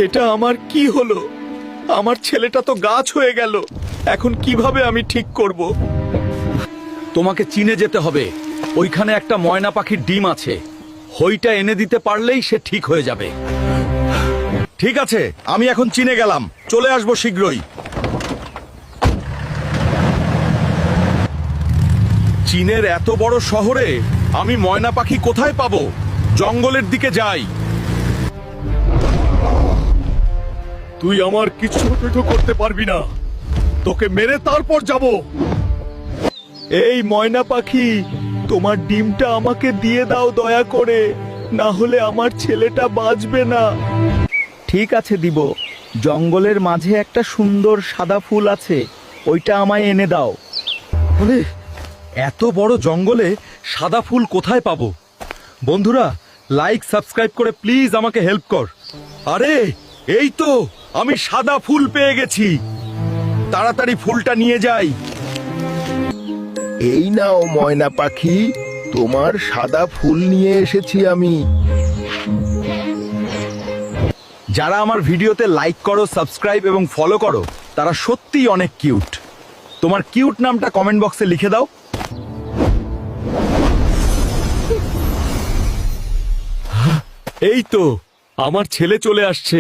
এটা আমার কি হলো? আমার ছেলেটা তো গাছ হয়ে গেল। এখন কিভাবে আমি ঠিক করব? তোমাকে চীনে যেতে হবে। ওইখানে একটা ময়না পাখির ডিম আছে। হইটা এনে দিতে পারলেই সে ঠিক হয়ে যাবে। ঠিক আছে, আমি এখন চীনে গেলাম। চলে আসবো শীঘ্রই। চীনের এত বড় শহরে আমি ময়না পাখি কোথায় পাবো? জঙ্গলের দিকে যাই। তুই আমার কিছু করতে পারবি না। তোকে মেরে তারপর যাব। এই ময়না পাখি, তোমার ডিমটা আমাকে দিয়ে দাও দয়া করে, না হলে আমার ছেলেটা বাঁচবে না। ঠিক আছে, দিব। জঙ্গলের মাঝে একটা সুন্দর সাদা ফুল আছে, ওইটা আমায় এনে দাও। বলে, এত বড় জঙ্গলে সাদা ফুল কোথায় পাবো? বন্ধুরা, লাইক সাবস্ক্রাইব করে প্লিজ আমাকে হেল্প কর। আরে এই তো, আমি সাদা ফুল পেয়ে গেছি। তাড়াতাড়ি ফুলটা নিয়ে যাই। এই নাও ময়না পাখি, তোমার সাদা ফুল নিয়ে এসেছি আমি। যারা আমার ভিডিওতে লাইক করো, সাবস্ক্রাইব এবং ফলো করো, তারা সত্যিই অনেক কিউট। তোমার কিউট নামটা কমেন্ট বক্সে লিখে দাও। এই তো, আমার ছেলে চলে আসছে।